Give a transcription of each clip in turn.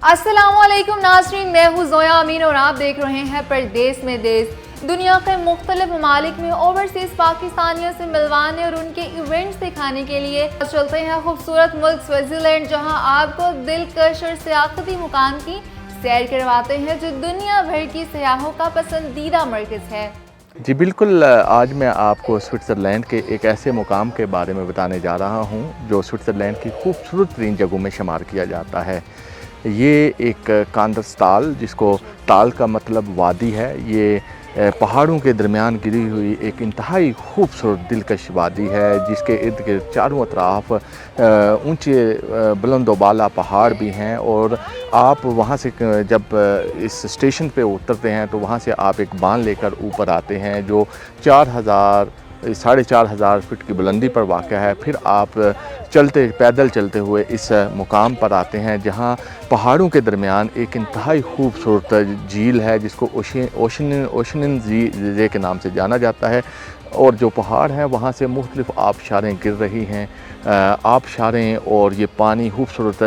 अस्सलाम वालेकुम नाज़रीन, मैं हूँ ज़ोया अमीन और आप देख रहे हैं परदेस में देश। दुनिया के मुख्तलिफ ममालिक में ओवरसीज़ पाकिस्तानियों से मिलवाने और उनके इवेंट्स दिखाने के लिए चलते हैं खूबसूरत मुल्क स्विट्ज़रलैंड, जहाँ आपको दिलकश और सियाहती मुकाम की सैर करवाते हैं जो दुनिया भर की सयाहों का पसंदीदा मरकज़ है। जी बिल्कुल, आज मैं आपको स्विट्ज़रलैंड के एक ऐसे मुकाम के बारे में बताने जा रहा हूँ जो स्विट्ज़रलैंड की खूबसूरत तरीन जगहों में शुमार किया जाता है। ये एक कांदरस्ताल, जिसको ताल का मतलब वादी है, ये पहाड़ों के दरमियान गिरी हुई एक इंतहाई खूबसूरत दिलकश वादी है, जिसके इर्द गिर्द चारों अतराफ ऊंचे बुलंदोबाला पहाड़ भी हैं। और आप वहाँ से जब इस स्टेशन पे उतरते हैं तो वहाँ से आप एक बांध लेकर ऊपर आते हैं जो 4,000 फीट की बुलंदी पर वाक़ है। फिर आप पैदल चलते हुए इस मुकाम पर आते हैं जहाँ पहाड़ों के दरमियान एक इंतहाई खूबसूरत झील है जिसको ओशन झील के नाम से जाना जाता है। और जो पहाड़ हैं वहाँ से मुख्तलिफ़ आबशारें गिर रही हैं, आबशारें, और ये पानी खूबसूरत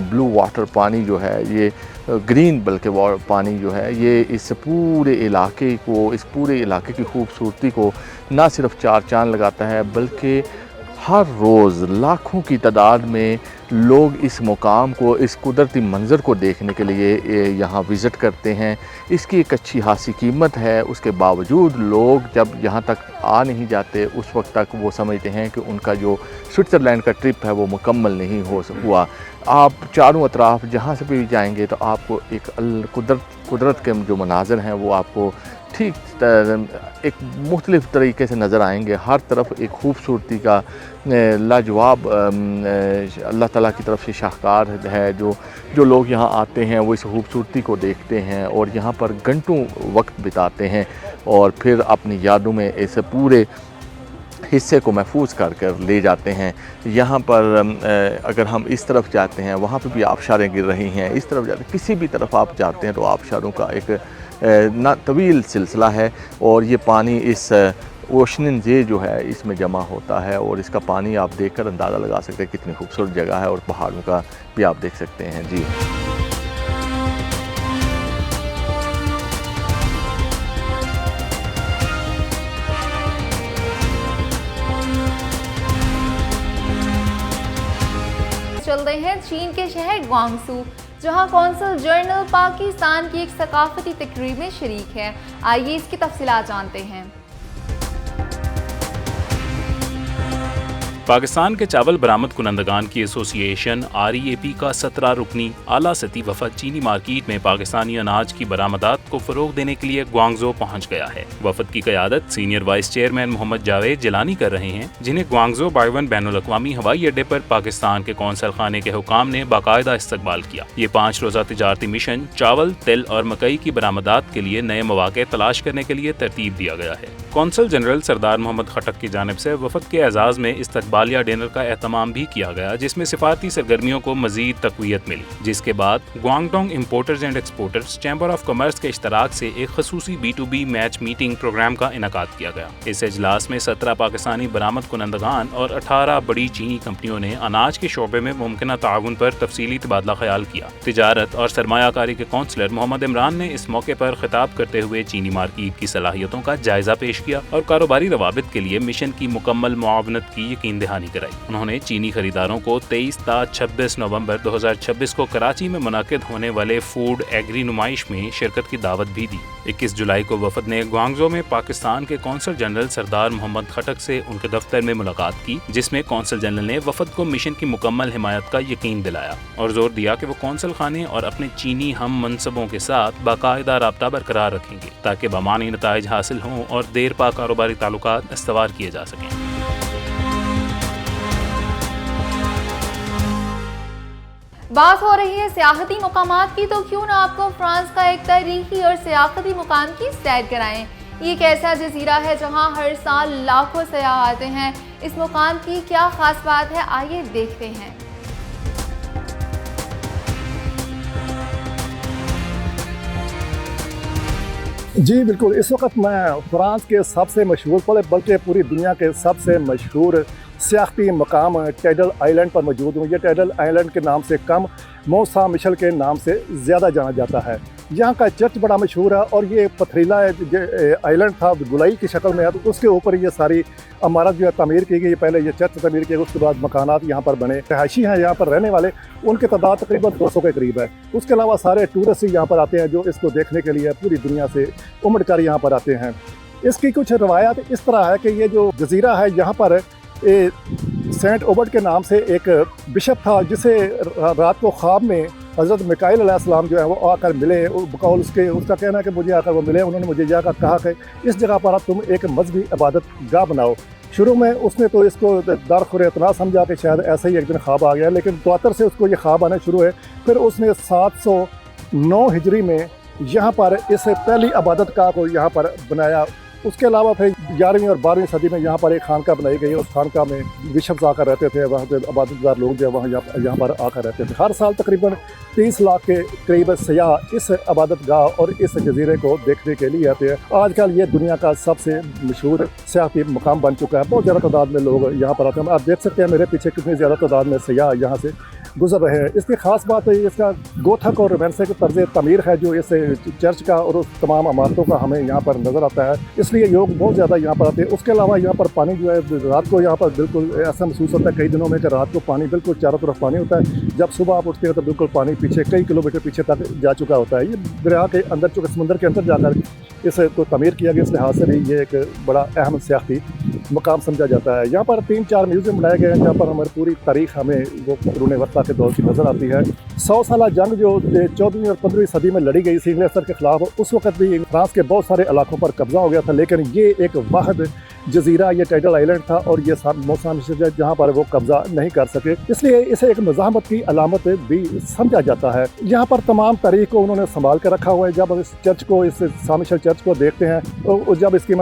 ब्लू वाटर पानी जो है, ये ग्रीन बल्कि पानी जो है, ये इस पूरे इलाके की खूबसूरती को ना सिर्फ चार चांद लगाता है बल्कि हर रोज़ लाखों की तादाद में लोग इस मुकाम को, इस कुदरती मंज़र को देखने के लिए यहाँ विज़िट करते हैं। इसकी एक अच्छी खासी कीमत है, उसके बावजूद लोग जब यहाँ तक आ नहीं जाते उस वक्त तक वो समझते हैं कि उनका जो स्विट्ज़रलैंड का ट्रिप है वो मुकम्मल नहीं हुआ। आप चारों अतराफ जहाँ से भी जाएंगे तो आपको एक कुदरत के जो मनाज़र हैं वो आपको ठीक एक मुख्तलिफ़ तरीके से नज़र आएंगे। हर तरफ एक खूबसूरती का लाजवाब अल्लाह ताला की तरफ से शाहकार है। जो लोग यहाँ आते हैं वो इस खूबसूरती को देखते हैं और यहाँ पर घंटों वक्त बिताते हैं और फिर अपनी यादों में इस पूरे हिस्से को महफूज कर ले जाते हैं। यहाँ पर अगर हम इस तरफ जाते हैं वहाँ पे भी आबशारें गिर रही हैं, इस तरफ जाते किसी भी तरफ आप जाते हैं तो आबशारों का एक ना तवील सिलसिला है। और ये पानी इस ओशन जे जो है इसमें जमा होता है और इसका पानी आप देखकर अंदाज़ा लगा सकते हैं कितनी खूबसूरत जगह है। और पहाड़ों का भी आप देख सकते हैं। जी चलते हैं चीन के शहर ग्वांगसू, जहां कौंसल जनरल पाकिस्तान की एक सकाफती तकरीब में शरीक है। आइए इसकी तफसीलात जानते हैं। पाकिस्तान के चावल बरामद कुनंदगान की एसोसिएशन REAP का 17 रुकनी आला सती वफद चीनी मार्केट में पाकिस्तानी अनाज की बरामदात को फरोग देने के लिए ग्वांगझो पहुंच गया है। वफद की क़यादत senior vice chairman Mohammad Javed Jilani कर रहे हैं, जिन्हें ग्वांगझो बाइवन बैनुल-अक़वामी हवाई अड्डे पर पाकिस्तान के कौंसल खाने के हुकाम ने बाकायदा इस्तकबाल किया। ये 5 रोज़ा तिजारती मिशन चावल, तिल और मकई की बरामदात के लिए नए मौके तलाश करने के लिए तरतीब दिया गया है। कौंसल जनरल सरदार मोहम्मद खटक की जानिब से वफद के एजाज़ में इस्तकबालिया डिनर का एहतमाम भी किया गया, जिसमें सिफारती सरगर्मियों को मजीद तक़वियत मिली। जिसके बाद Guangdong importers and exporters chamber of commerce के इश्तराक से एक खसूसी B2B मैच मीटिंग प्रोग्राम का इनकाद किया गया। इस इजलास में 17 पाकिस्तानी बरामद कुनंदगान और 18 बड़ी चीनी कंपनियों ने अनाज के शोबे में मुमकिन ताउन पर तफसीली तबादला ख्याल किया। तिजारत और सरमायाकारी के कौंसलर मोहम्मद इमरान ने इस मौके पर खिताब करते हुए चीनी मार्केट की सलाहियतों का जायजा पेश किया और कारोबारी रवाबित के लिए मिशन की मुकम्मल मुआवनत की यकीन दहानी कराई। उन्होंने चीनी खरीदारों को 23 ता 26 नवंबर 2026 को कराची में मुनाकिद होने वाले फूड एग्री नुमाइश में शिरकत की दावत भी दी। 21 जुलाई को वफद ने ग्वांगझो में पाकिस्तान के कौंसल जनरल सरदार मोहम्मद खटक से उनके दफ्तर में मुलाकात की, जिसमें कौंसल जनरल ने वफद को मिशन की मुकम्मल हिमायत का यकीन दिलाया और जोर दिया कि वो कौंसल खाने और अपने चीनी हम मनसबों के साथ बाकायदा राब्ता बरकरार रखेंगे ताकि बमानी नताइज हासिल हों और देर पा कारोबारी ताल्लुकात इस्तवार किए जा सकें। बात हो रही है सियाहती मुकामात की, तो क्यों ना आपको फ्रांस का एक तारीखी और सियाहती मुकाम की सैर कराएं। ये एक ऐसा जजीरा है जहां हर साल लाखों सयाह आते हैं। इस मुकाम की क्या खास बात है, आइए देखते हैं। जी बिल्कुल, इस वक्त मैं फ्रांस के सबसे मशहूर बल्कि पूरी दुनिया के सबसे मशहूर सियाहती मकाम टेडल आइलैंड पर मौजूद हूँ। ये टेडल आइलैंड के नाम से कम मो सा मिशेल के नाम से ज़्यादा जाना जाता है। यहाँ का चर्च बड़ा मशहूर है और ये पथरीला आइलैंड था, गुलाई की शक्ल में है, तो उसके ऊपर ये सारी इमारत जो है तमीर की गई। पहले ये चर्च तमीर किया, उसके बाद मकानात यहाँ पर बने। रहायशी हैं यहाँ पर रहने वाले, उनकी तादाद तकरीबन 200 के करीब है। उसके अलावा सारे टूरिस्ट यहाँ पर आते हैं जो इसको देखने के लिए पूरी दुनिया से उमड़ कर यहाँ पर आते हैं। इसकी कुछ रवायत इस तरह है कि ये जो जजीरा है यहाँ पर सेंट ओबर्ट के नाम से एक बिशप था, जिसे रात को ख्वाब में हज़रत मिकाईल अलैहिस्सलाम जो है वो आकर मिले। बकौल उसका कहना है कि मुझे आकर वो मिले, उन्होंने मुझे जाकर कहा कि इस जगह पर तुम एक मजहबी इबादत गाह बनाओ। शुरू में उसने तो इसको दारखुर इतना समझा कि शायद ऐसे ही एक दिन ख्वाब आ गया, लेकिन तवातर से उसको ये ख्वाब आने शुरू है। फिर उसने 709 हिजरी में यहाँ पर इस पहली इबादत गाह को यहाँ पर बनाया। उसके अलावा फिर 11वीं और 12वीं सदी में यहाँ पर एक खानका बनाई गई। उस खानका में बिशप्स आकर रहते थे, वहाँ पे इबादतदार लोग जो वहाँ यहाँ पर आकर रहते थे। हर साल तकरीबन 30 लाख के करीब सयाह इस इबादत गाह और इस जजीरे को देखने के लिए आते हैं। आजकल ये दुनिया का सबसे मशहूर सियाहती मकाम बन चुका है। बहुत ज़्यादा तादाद में लोग यहाँ पर आते हैं। आप देख सकते हैं मेरे पीछे कितनी ज़्यादा तादाद में सयाह यहाँ से गुजर रहे हैं। इसकी ख़ास बात है इसका गोथक और रोमांसिक तर्ज तमीर है जो इस चर्च का और उस तमाम इमारतों का हमें यहाँ पर नज़र आता है, इसलिए लोग बहुत ज़्यादा यहाँ पर आते हैं। उसके अलावा यहाँ पर पानी जो है रात को यहाँ पर बिल्कुल ऐसा महसूस होता है कई दिनों में कि रात को पानी बिल्कुल चारों तरफ पानी होता है। जब सुबह आप उठते हो तो बिल्कुल पानी पीछे कई किलोमीटर पीछे तक जा चुका होता है। ये दरिया के अंदर, चूँकि समुंदर के अंदर जाकर इसे तो तमीर किया गया, इस लिहाज से भी ये एक बड़ा अहम सियाहती मकाम समझा जाता है। यहाँ पर 3-4 म्यूज़ियम बनाए गए हैं जहाँ पर हमारी पूरी तारीख हमें वो क़ुरून वस्ता के दौर की नज़र आती है। 100 साला जंग जो 14वीं और 15वीं सदी में लड़ी गई थी इंग्लिश के ख़िलाफ़, उस वक्त भी फ्रांस के बहुत सारे इलाकों पर कब्ज़ा हो गया था, लेकिन ये एक वाहिद जजीरा ये टेडल आइलैंड था और ये मौसा मिशेल जहाँ पर वो कब्ज़ा नहीं कर सके, इसलिए इसे एक मज़ाहमत की अलामत भी समझा जाता है। यहाँ पर तमाम तारीख को उन्होंने संभाल कर रखा हुआ है। जब इस चर्च को, इस सा मिशेल चर्च को देखते हैं तो जब इसकी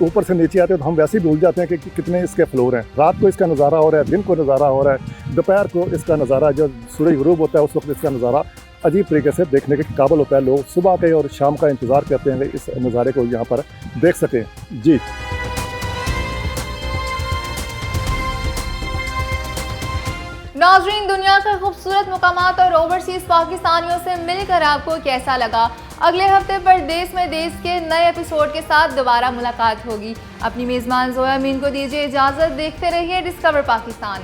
ऊपर से नीचे आते हैं तो हम वैसे ही भूल जाते हैं कि कितने इसके फ्लोर हैं। रात को इसका नज़ारा हो रहा है, दिन को नज़ारा हो रहा है, दोपहर को इसका नज़ारा, जब सूरज गुरूब होता है उस वक्त इसका नज़ारा अजीब तरीके से देखने के काबिल होता है। लोग सुबह के और शाम का इंतज़ार करते हैं कि इस नज़ारे को यहाँ पर देख सकें। जी नाज़रीन, दुनिया के खूबसूरत मकामात और ओवरसीज़ पाकिस्तानियों से मिलकर आपको कैसा लगा? अगले हफ्ते परदेस में देश के नए एपिसोड के साथ दोबारा मुलाकात होगी। अपनी मेज़बान ज़ोया अमीन को दीजिए इजाज़त। देखते रहिए डिस्कवर पाकिस्तान।